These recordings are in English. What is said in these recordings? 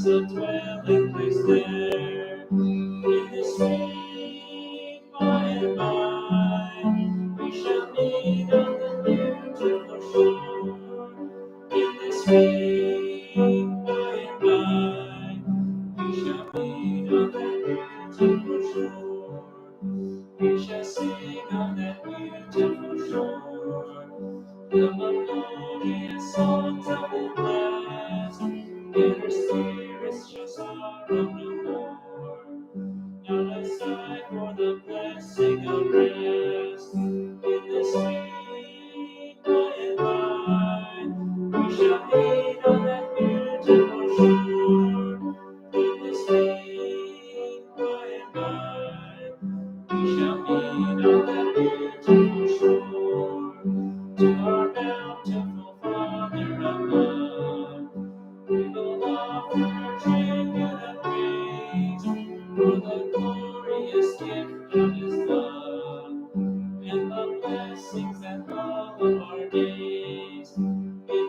a dwelling place there. In the sweet by and by, we shall meet on the beautiful shore. In the sweet by and by, we shall meet on that beautiful shore. We shall sing on that beautiful shore the melodious songs of the blessed, and her spirits shall sorrow no more. Now aside for the blessing of rest, in the sweet by and by, we shall meet on that beautiful shore. In the sweet by and by, we shall meet on that beautiful shore. To our bountiful Father above, we will offer tribute of praise for the glorious gift of His love and the blessings that follow our days. In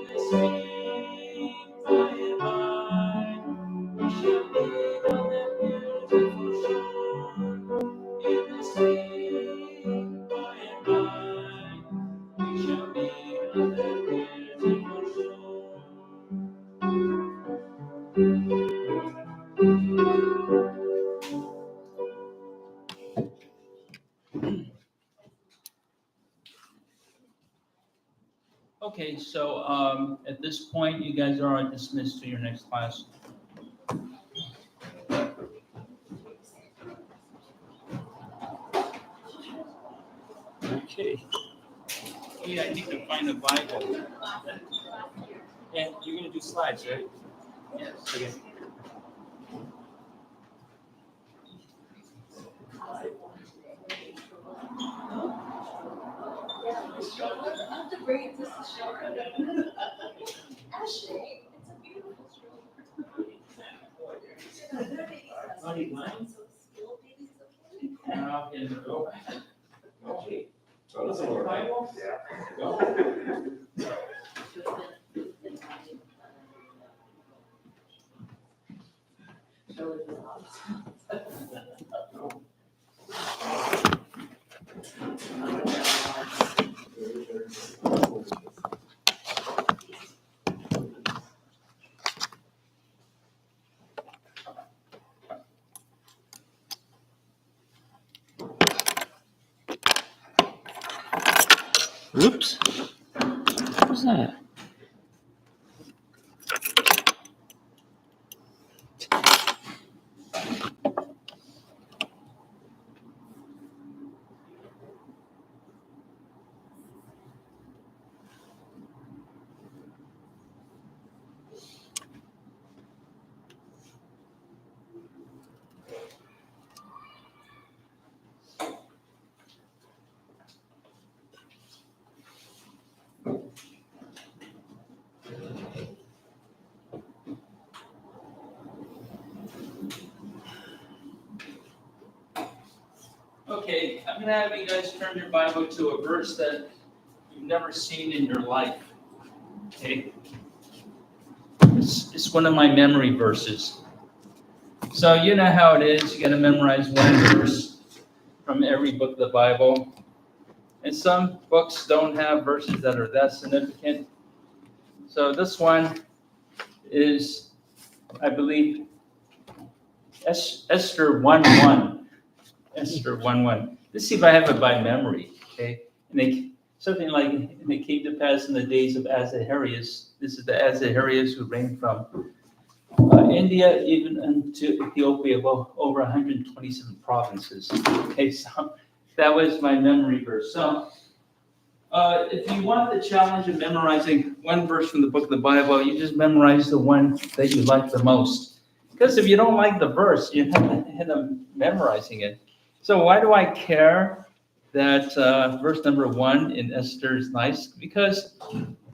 the sweet by and by, we shall meet on that beautiful shore. In the sweet by and by, we shall meet on that beautiful shore. Okay, so at this point, you guys are dismissed to your next class. Okay. Yeah, I need to find a Bible. And you're going to do slides, right? Yes. Okay. Not the braids, this is short. Ashley, it's a beautiful stroke. Okay. So doesn't work. Whoops. What's that? Okay, I'm going to have you guys turn your Bible to a verse that you've never seen in your life. Okay? It's one of my memory verses. So you know how it is. You got to memorize one verse from every book of the Bible. And some books don't have verses that are that significant. So this one is, I believe, Esther 1:1. Esther 1:1. Let's see if I have it by memory. Okay, something like, and it came to pass in the days of Ahasuerus. This is the Ahasuerus who reigned from India even unto Ethiopia, over 127 provinces. Okay, so that was my memory verse. So if you want the challenge of memorizing one verse from the book of the Bible, you just memorize the one that you like the most. Because if you don't like the verse, you have to end up memorizing it. So why do I care that verse number 1 in Esther is nice? Because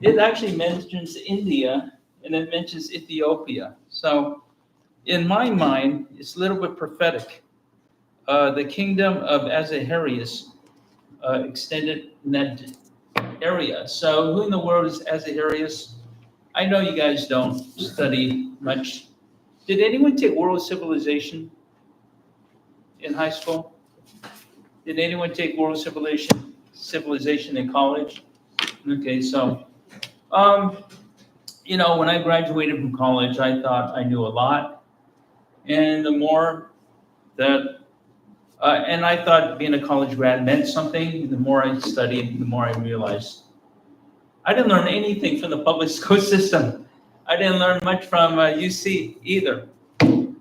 it actually mentions India and it mentions Ethiopia. So in my mind, it's a little bit prophetic. The kingdom of Ahasuerus extended in that area. So who in the world is Ahasuerus? I know you guys don't study much Did anyone take world civilization in high school? Did anyone take world civilization in college? Okay, so, when I graduated from college, I thought I knew a lot. And the more that, and I thought being a college grad meant something. The more I studied, the more I realized I didn't learn anything from the public school system. I didn't learn much from UC either.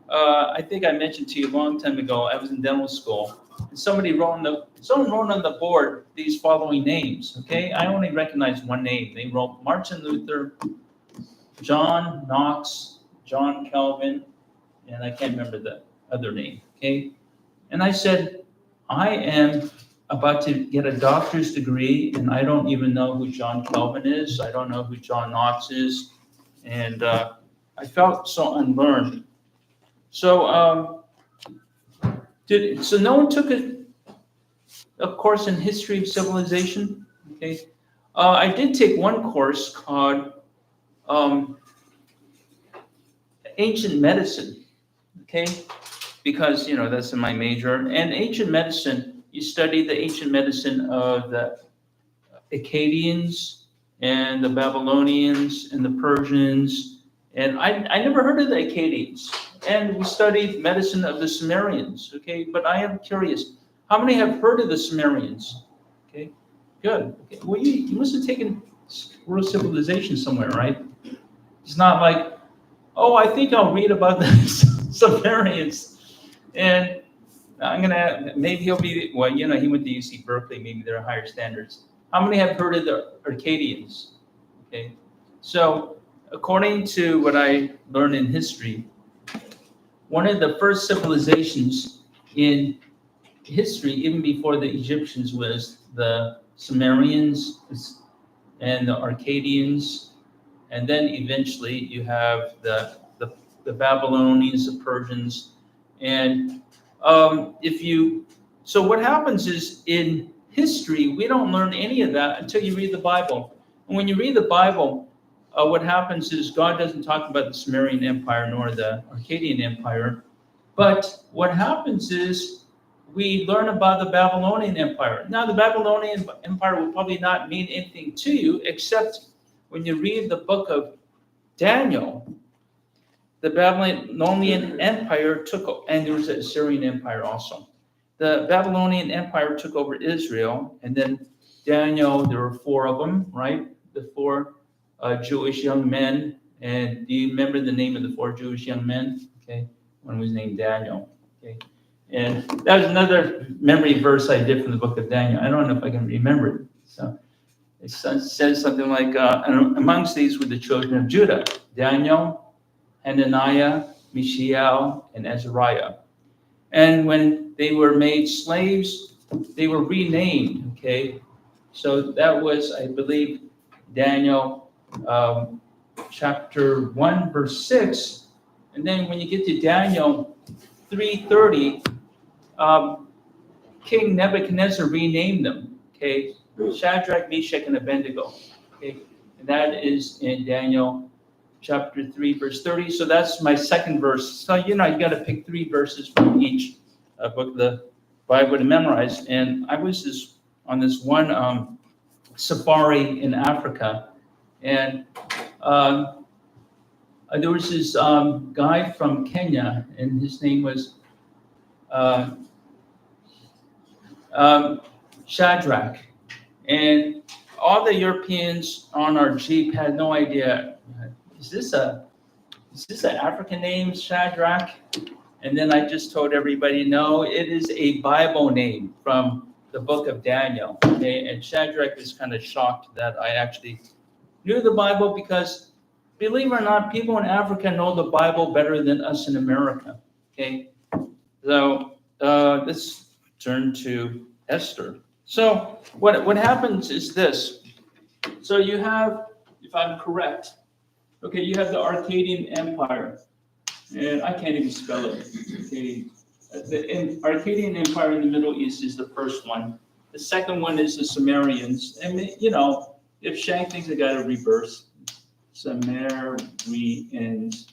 I think I mentioned to you a long time ago, I was in dental school. And someone wrote on the board these following names, okay? I only recognize one name. They wrote Martin Luther, John Knox, John Calvin, and I can't remember the other name, okay? And I said, I am about to get a doctor's degree, and I don't even know who John Calvin is. I don't know who John Knox is. And I felt so unlearned. So, so no one took a course in history of civilization, okay? I did take one course called ancient medicine, okay? Because, that's in my major. And ancient medicine, you study the ancient medicine of the Akkadians and the Babylonians and the Persians. And I never heard of the Akkadians. And we studied medicine of the Sumerians, okay? But I am curious, how many have heard of the Sumerians? Okay, good. Okay. Well, you must have taken world civilization somewhere, right? It's not like, oh, I think I'll read about the Sumerians. And maybe he'll be, well, he went to UC Berkeley, maybe there are higher standards. How many have heard of the Akkadians? Okay, so according to what I learned in history, one of the first civilizations in history, even before the Egyptians, was the Sumerians and the Akkadians, and then eventually you have the Babylonians, the Persians, and so what happens is in history we don't learn any of that until you read the Bible, and when you read the Bible, what happens is God doesn't talk about the Sumerian Empire nor the Akkadian Empire, but what happens is we learn about the Babylonian Empire. Now, the Babylonian Empire will probably not mean anything to you, except when you read the book of Daniel, the Babylonian Empire and there was an Assyrian Empire also. The Babylonian Empire took over Israel, and then Daniel, there were 4 of them, right? The 4 Jewish young men. And do you remember the name of the 4 Jewish young men? Okay, one was named Daniel. Okay, and that was another memory verse I did from the book of Daniel. I don't know if I can remember it. So it says something like, amongst these were the children of Judah, Daniel, Hananiah, Mishael, and Azariah. And when they were made slaves, they were renamed, okay? So that was, I believe, Daniel chapter 1, verse 6. And then when you get to Daniel 3:30, King Nebuchadnezzar renamed them, okay? Shadrach, Meshach, and Abednego, okay? And that is in Daniel chapter 3, verse 30. So that's my second verse. So, you got to pick 3 verses from each book of the Bible to memorize. And I was on this one safari in Africa, and there was this guy from Kenya, and his name was Shadrach. And all the Europeans on our Jeep had no idea, is this an African name, Shadrach? And then I just told everybody, no, it is a Bible name from the book of Daniel. Okay, and Shadrach was kind of shocked that I actually knew the Bible, because believe it or not, people in Africa know the Bible better than us in America. Okay, so let's turn to Esther. So what happens is this. So you have, if I'm correct, okay, you have the Akkadian Empire, and I can't even spell it. Okay, the Akkadian Empire in the Middle East is the first one. The second one is the Sumerians. And if Shank thinks I got to reverse, Sumerians.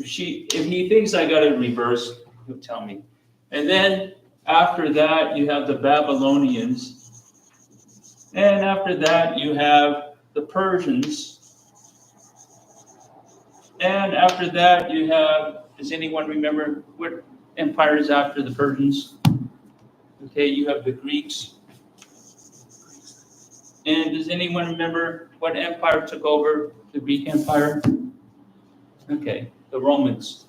if he thinks I got it reversed, he'll tell me. And then after that, you have the Babylonians. And after that, you have the Persians. And after that, you have, does anyone remember what empire is after the Persians? Okay, you have the Greeks. And does anyone remember what empire took over the Greek Empire? Okay, the Romans.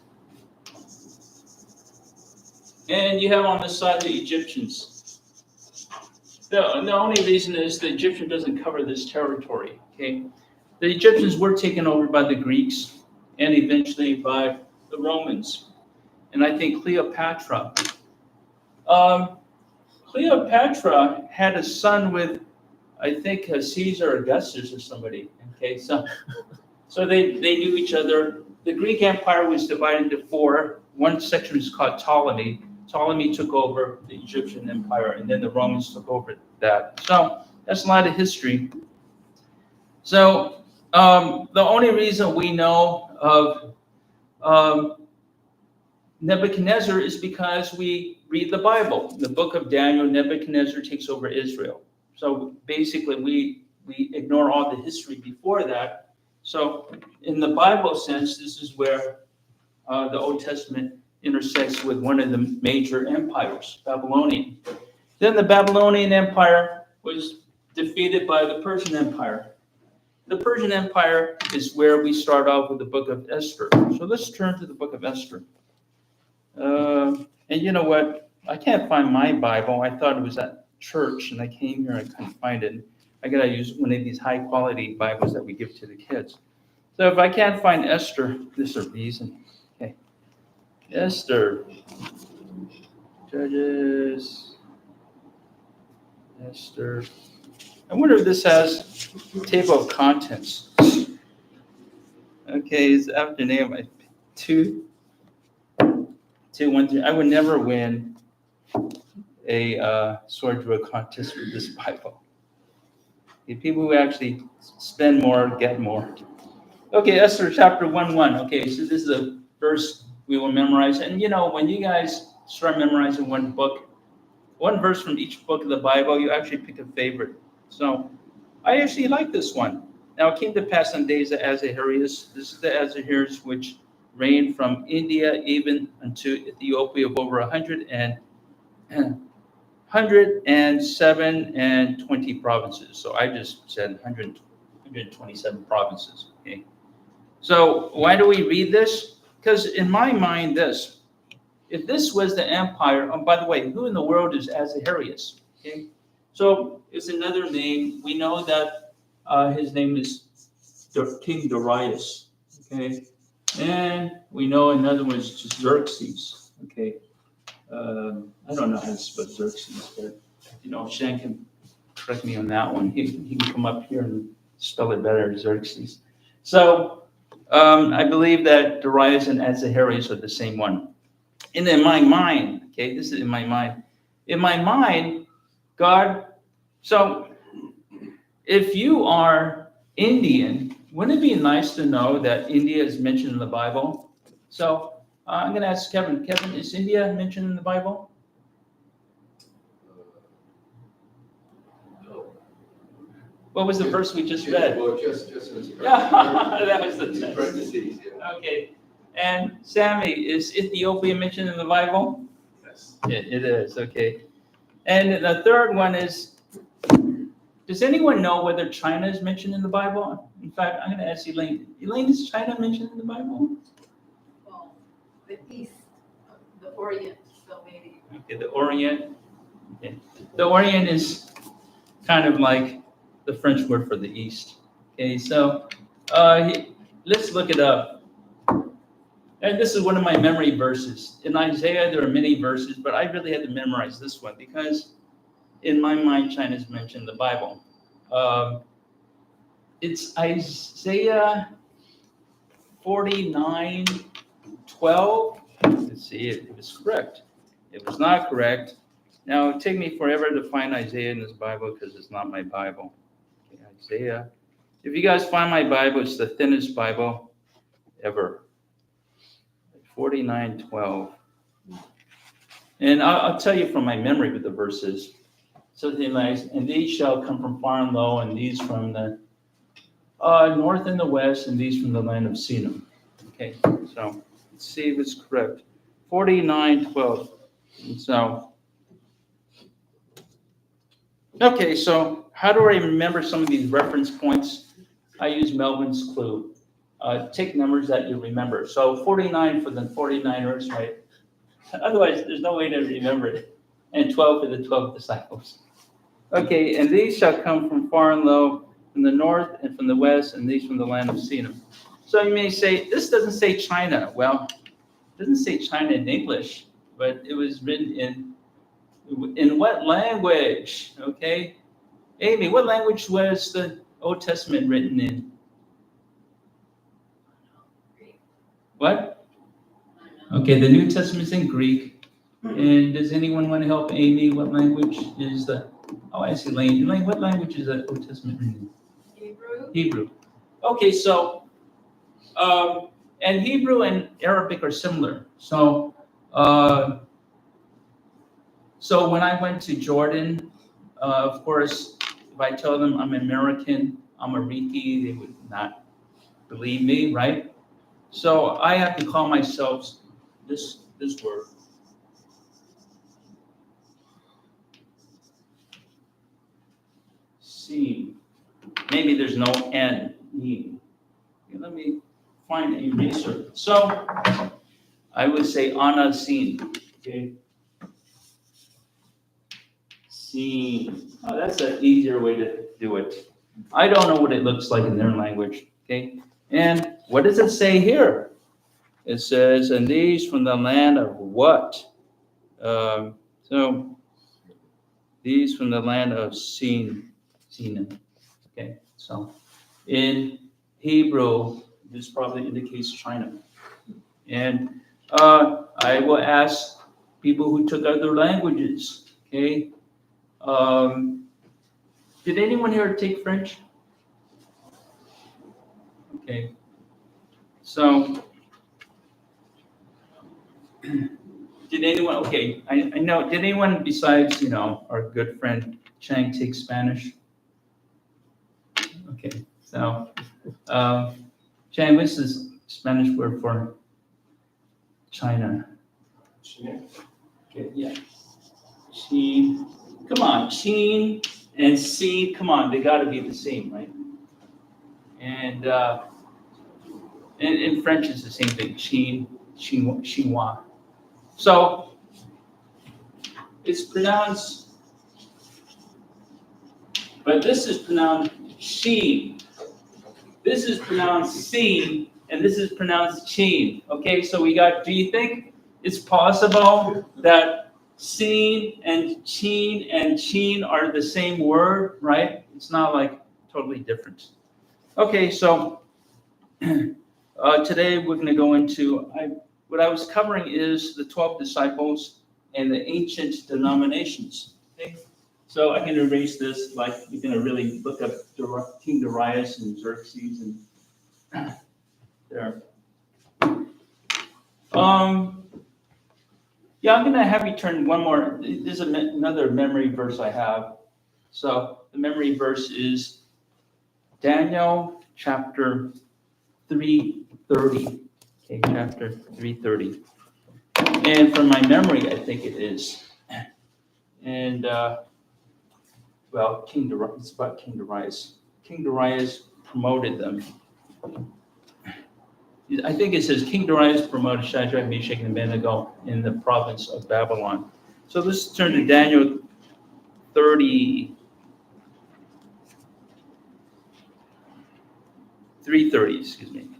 And you have on this side the Egyptians. The only reason is the Egyptian doesn't cover this territory, okay? The Egyptians were taken over by the Greeks and eventually by the Romans. And I think Cleopatra. Cleopatra had a son with, I think, Caesar Augustus or somebody, okay? So they knew each other. The Greek Empire was divided into four. One section is called Ptolemy. Ptolemy took over the Egyptian Empire, and then the Romans took over that. So that's a lot of history. So the only reason we know of Nebuchadnezzar is because we read the Bible. The book of Daniel, Nebuchadnezzar takes over Israel. So basically, we ignore all the history before that. So in the Bible sense, this is where the Old Testament intersects with one of the major empires, Babylonian. Then the Babylonian Empire was defeated by the Persian Empire. The Persian Empire is where we start off with the book of Esther. So let's turn to the book of Esther. And you know what? I can't find my Bible. I thought it was at church, and I came here, I couldn't find it. I gotta use one of these high-quality Bibles that we give to the kids. So if I can't find Esther, there's a reason. Okay. Esther. Judges. Esther. I wonder if this has table of contents. Okay, it's after name 2, 1, 3. I would never win a sword drill contest with this Bible. The people who actually spend more get more. Okay, Esther chapter 1:1. Okay, so this is a verse we will memorize. And you know, when you guys start memorizing one verse from each book of the Bible, you actually pick a favorite. So I actually like this one. Now it came to pass on days of Ahasuerus. This is the Ahasuerus which reigned from India even unto Ethiopia of over 107 and 20 provinces. So I just said 127 provinces. Okay. So why do we read this? Because in my mind, if this was the empire, oh, by the way, who in the world is Ahasuerus? Okay. So it's another name. We know that his name is King Darius. Okay. And we know another one is Xerxes. Okay. I don't know how to spell Xerxes, but you know, Shan can correct me on that one. He can come up here and spell it better, Xerxes. So I believe that Darius and Ahasuerus are the same one. And in my mind, okay, this is in my mind. In my mind, God, so if you are Indian, wouldn't it be nice to know that India is mentioned in the Bible? So I'm going to ask Kevin. Kevin, is India mentioned in the Bible? No. What was the verse we just read? Well, just as Yeah, that was the text. parentheses, yeah. Okay. And Sammy, is Ethiopia mentioned in the Bible? Yes. It is, okay. And the third one is, does anyone know whether China is mentioned in the Bible? In fact, I'm going to ask Elaine. Elaine, is China mentioned in the Bible? Well, the east, the Orient, so maybe. Okay, the Orient. Okay. The Orient is kind of like the French word for the East. Okay, so let's look it up. And this is one of my memory verses. In Isaiah, there are many verses, but I really had to memorize this one because in my mind, China is mentioned in the Bible. It's Isaiah 49:12. Let's see if it was correct. It was not correct. Now, it would take me forever to find Isaiah in this Bible because it's not my Bible. Okay, Isaiah. If you guys find my Bible, it's the thinnest Bible ever. 49:12. And I'll tell you from my memory what the verse is. Something like, and these shall come from far and low, and these from the north and the west, and these from the land of Sinim. Okay, so let's see if it's correct. 49:12. So, okay, so how do I remember some of these reference points? I use Melvin's clue. Take numbers that you remember. So 49 for the 49ers, right? Otherwise, there's no way to remember it. And 12 for the 12 disciples. Okay, and these shall come from far and low, from the north and from the west, and these from the land of Sinim. So you may say, this doesn't say China. Well, it doesn't say China in English, but it was written in what language? Okay, Amy, what language was the Old Testament written in? What? Okay, the New Testament's in Greek. And does anyone want to help Amy? What language is the? Oh, I see, Lane. Lane, what language is the Old Testament written in? Hebrew. Hebrew. Okay, so, and Hebrew and Arabic are similar. So, so when I went to Jordan, of course, if I tell them I'm American, I'm a Riki, they would not believe me, right? So I have to call myself this word. Seen. Maybe there's no N. Okay, let me find a research. So I would say Anna seen. Okay. Seen. Oh, that's an easier way to do it. I don't know what it looks like in their language. Okay. And what does it say here? It says, and these from the land of what? So these from the land of Sin. Okay, so in Hebrew, this probably indicates China. And I will ask people who took other languages, okay? Did anyone here take French? Okay, so did anyone, okay, I know, did anyone besides, our good friend Chang take Spanish? Okay, so, Chang, what's the Spanish word for China? Okay, yeah. Qin, come on, Qin and Xin, come on, they gotta be the same, right? And in French, it's the same thing, Qin, Chinois. So, it's pronounced, but this is pronounced Sheen. This is pronounced Seen, and this is pronounced Cheen. Okay, so we got, do you think it's possible that Seen and Cheen are the same word, right? It's not like totally different. Okay, so today we're going to go into, what I was covering is the 12 disciples and the ancient denominations. Okay? So I can erase this, like you're going to really look up King Darius and Xerxes and there. Yeah, I'm going to have you turn one more. There's another memory verse I have. So the memory verse is Daniel chapter 3:30. Okay, chapter 3:30. And from my memory, I think it is. And well, it's about King Darius. King Darius promoted them. I think it says King Darius promoted Shadrach, Meshach, and Abednego in the province of Babylon. So let's turn to Daniel 3:30, excuse me.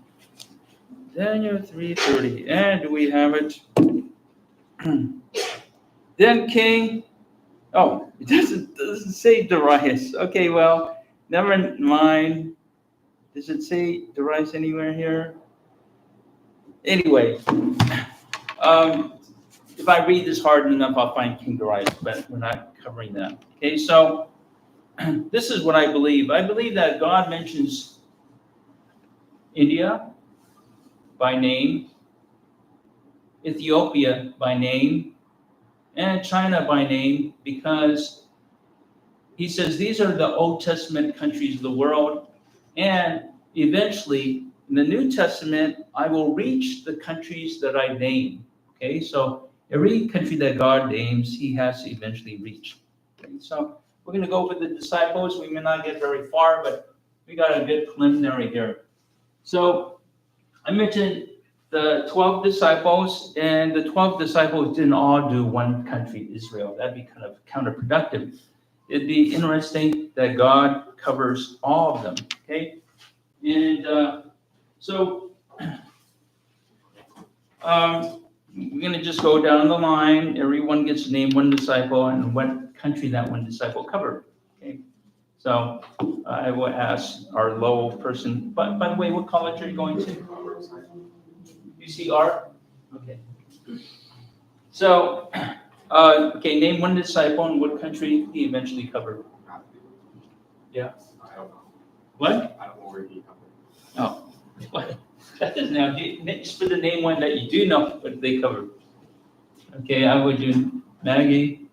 Daniel 3:30, and we have it. Then King, it doesn't say Darius. Okay, well, never mind. Does it say Darius anywhere here? Anyway, if I read this hard enough, I'll find King Darius, but we're not covering that. Okay, so this is what I believe. I believe that God mentions India by name Ethiopia by name and China by name, because he says these are the Old Testament countries of the world, and eventually in the New Testament, I will reach the countries that I name. Okay, so every country that God names, he has to eventually reach. Okay, so we're going to go over the disciples. We may not get very far, but we got a good preliminary here. So I mentioned the 12 disciples, and the 12 disciples didn't all do one country, Israel. That'd be kind of counterproductive. It'd be interesting that God covers all of them, okay? And so we're going to just go down the line. Everyone gets to name one disciple and what country that one disciple covered, okay? So I will ask our Lowell person, by the way, what college are you going to? UCR? Okay. So, okay, name one disciple and what country he eventually covered. Yeah. I don't know. What? I don't know where he covered. Oh, what? That doesn't now. Just for the name one that you do know what they covered. Okay, I would do Maggie.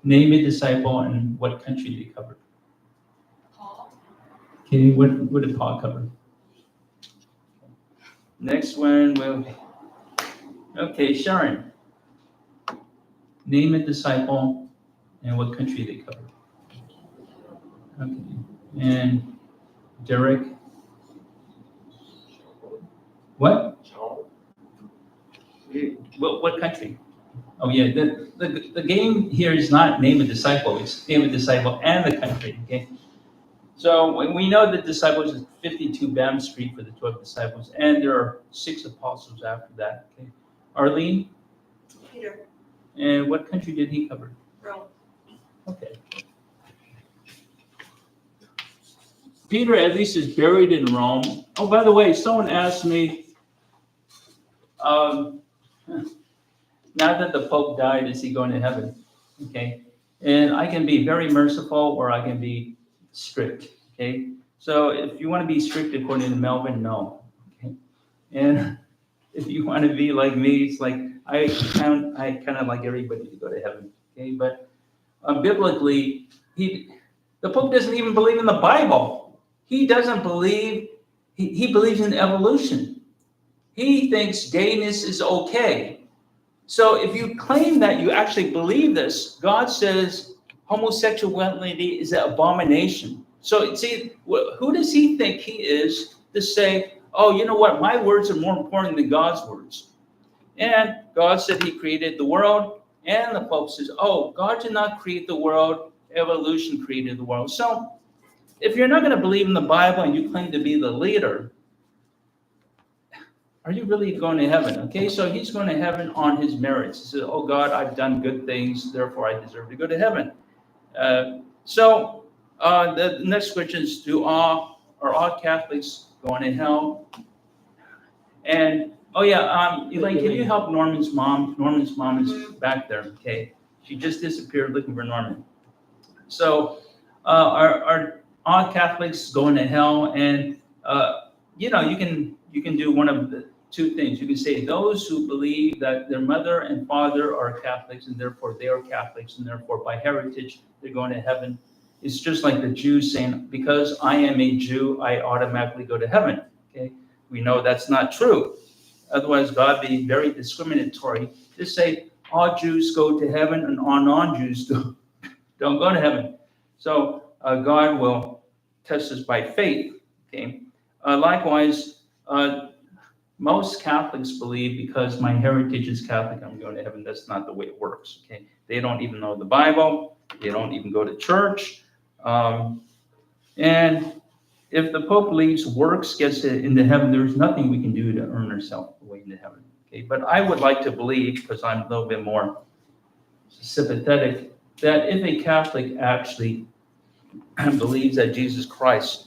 Name a disciple and what country they covered. Paul. Okay, what did Paul cover? Next one will. Okay, Sharon. Name a disciple and what country they covered. Okay, and Derek. What? What country? Oh yeah, the game here is not name a disciple, it's name a disciple and the country, okay? So when we know the disciples is 52 Bam Street for the 12 disciples, and there are 6 apostles after that, okay? Arlene, Peter. and what country did he cover? Rome. Okay. Peter at least is buried in Rome. Oh, by the way, someone asked me, now that the Pope died, is he going to heaven? Okay. And I can be very merciful or I can be strict. Okay. So if you want to be strict according to Melvin, no. Okay. And if you want to be like me, it's like I kind of like everybody to go to heaven. Okay. But biblically, the Pope doesn't even believe in the Bible. He doesn't believe, he believes in evolution. He thinks gayness is okay. So if you claim that you actually believe this, God says homosexuality is an abomination. So see, who does he think he is to say, oh, you know what, my words are more important than God's words? And God said he created the world, and the Pope says, oh, God did not create the world, evolution created the world. So if you're not going to believe in the Bible and you claim to be the leader, are you really going to heaven? Okay, so he's going to heaven on his merits. He says, oh God, I've done good things, therefore I deserve to go to heaven. So the next question is, are all Catholics going to hell? And, oh yeah, Elaine, can you help Norman's mom? Norman's mom is back there, okay? She just disappeared looking for Norman. So are all Catholics going to hell? And, you know, you can do one of the 2 things. You can say those who believe that their mother and father are Catholics and therefore they are Catholics and therefore by heritage they're going to heaven. It's just like the Jews saying, because I am a Jew, I automatically go to heaven. Okay, we know that's not true. Otherwise, God would be very discriminatory. Just say all Jews go to heaven and all non-Jews don't go to heaven. So God will test us by faith. Okay. Likewise, most Catholics believe because my heritage is Catholic, I'm going to heaven. That's not the way it works. Okay, they don't even know the Bible. They don't even go to church. And if the Pope believes works gets it into heaven, there's nothing we can do to earn ourselves the way into heaven. Okay, but I would like to believe, because I'm a little bit more sympathetic, that if a Catholic actually believes that Jesus Christ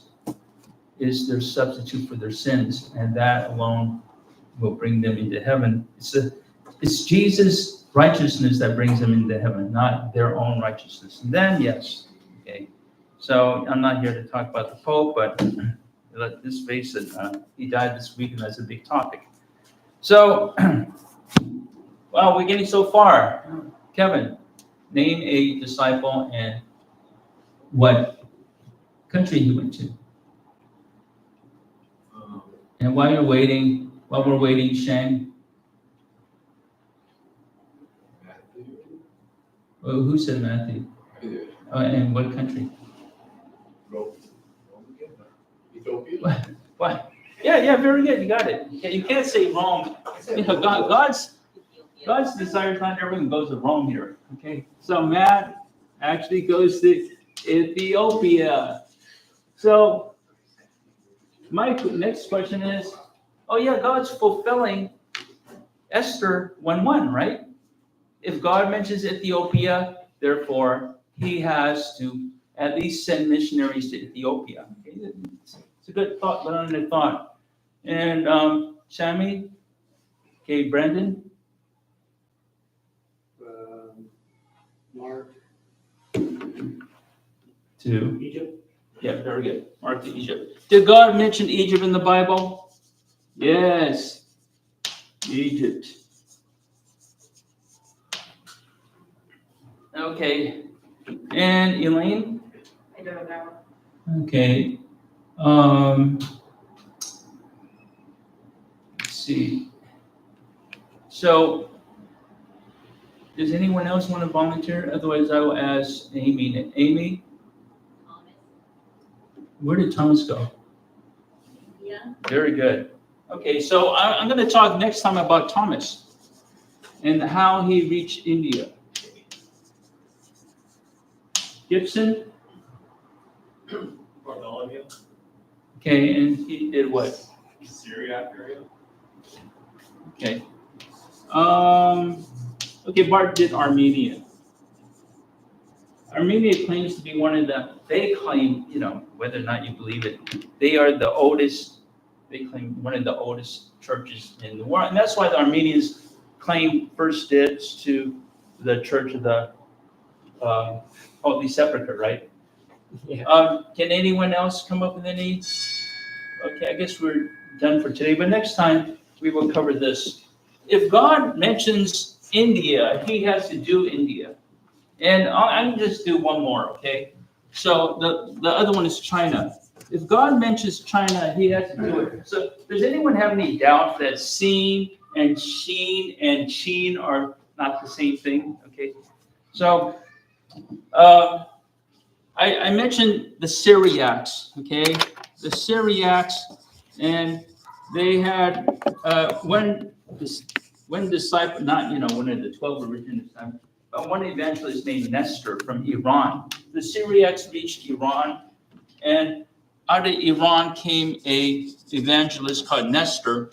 is their substitute for their sins, and that alone will bring them into heaven. It's Jesus' righteousness that brings them into heaven, not their own righteousness. And then, yes, okay. So I'm not here to talk about the Pope, but let's face it, he died this week, and that's a big topic. So Wow, we're getting so far. Kevin, name a disciple and what country he went to. And while we're waiting, Shang, oh, who said Matthew? And what country? Ethiopia. What? Yeah, very good. You got it. You can't say Rome. You know, God's desire is not everyone goes to Rome here. Okay, so Matt actually goes to Ethiopia. So my next question is, oh yeah, God's fulfilling Esther 1:1, right? If God mentions Ethiopia, therefore he has to at least send missionaries to Ethiopia. Okay? It's a good thought, but under thought. And Sammy, okay, Brandon, Mark. to Egypt. yeah, very good. Mark to Egypt. Did God mention Egypt in the Bible? Yes, Egypt. Okay, and Elaine. I don't know. Okay. Let's see. So, does anyone else want to volunteer? Otherwise, I will ask Amy. Amy, where did Thomas go? Yeah. Very good. Okay, so I'm going to talk next time about Thomas and how he reached India. Gibson? Bartholomew, Okay, and he did what? Syriac area. Okay. Okay, Bart did Armenia. Armenia claims to be they claim, whether or not you believe it, they are the oldest, they claim one of the oldest churches in the world. And that's why the Armenians claim first dibs to the church of the Holy Sepulchre, right? Yeah. Can anyone else come up with any? Okay, I guess we're done for today, but next time we will cover this. If God mentions India, he has to do India. And I'm just do one more, okay? So the other one is China. If God mentions China, he has to do it. So does anyone have any doubt that seen and sheen and sheen are not the same thing? Okay. So I mentioned the Syriacs, okay? The Syriacs, and they had one disciple, not one of the 12 original disciples, but one evangelist named Nestor from Iran. The Syriacs reached Iran, and out of Iran came a evangelist called Nestor,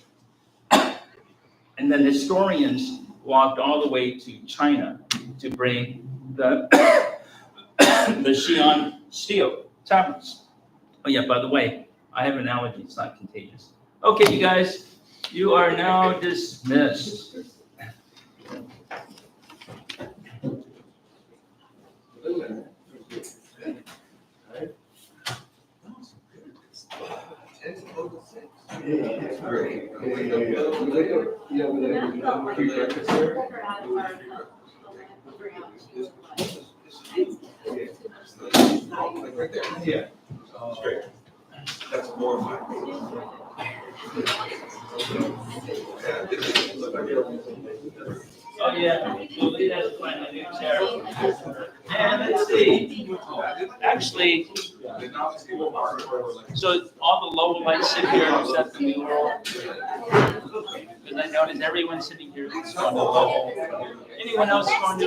and then historians walked all the way to China to bring the Xi'an steel tablets. Oh yeah, by the way, I have an allergy, it's not contagious. Okay, you guys, you are now dismissed. Yeah. Straight. That's more of my. Oh yeah, we'll leave that as my new chair. And let's see, actually, so all the low lights sit here except the new world. Because I noticed everyone sitting here is going to low. Anyone else going to?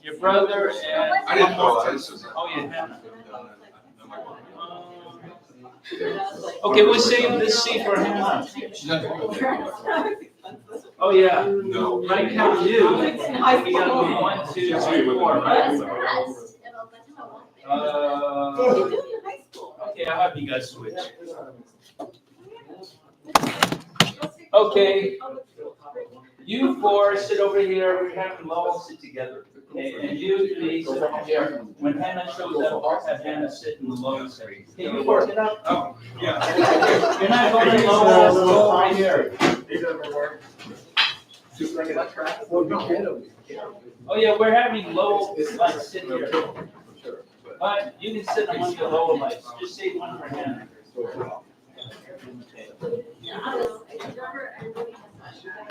Your brother and. I didn't know this. Oh yeah, Hannah. Okay, we'll save this seat for Hannah. Oh yeah. No. Right count you. You got 1, 2, 3, 4, right? Okay, I'll have you guys switch. Okay, you four sit over here. We have them all sit together. Okay, and you three sit over here. When Hannah shows up, I'll have Hannah sit in the low seat. Can you four sit up? Oh, yeah. You're not going low, go right here. Oh, yeah, we're having low lights sit here. But you can sit on one of the lower lights. Just save one for him.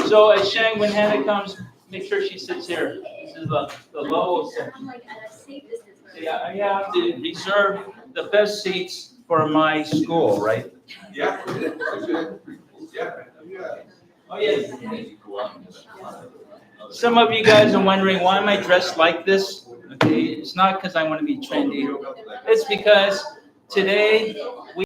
So as Shang, when Hannah comes, make sure she sits here. This is the low section. I'm like at a safe distance. Yeah, I have to reserve the best seats for my school, right? Yeah. Yeah. Oh, yeah. Some of you guys are wondering, why am I dressed like this? Okay, it's not because I want to be trendy. It's because today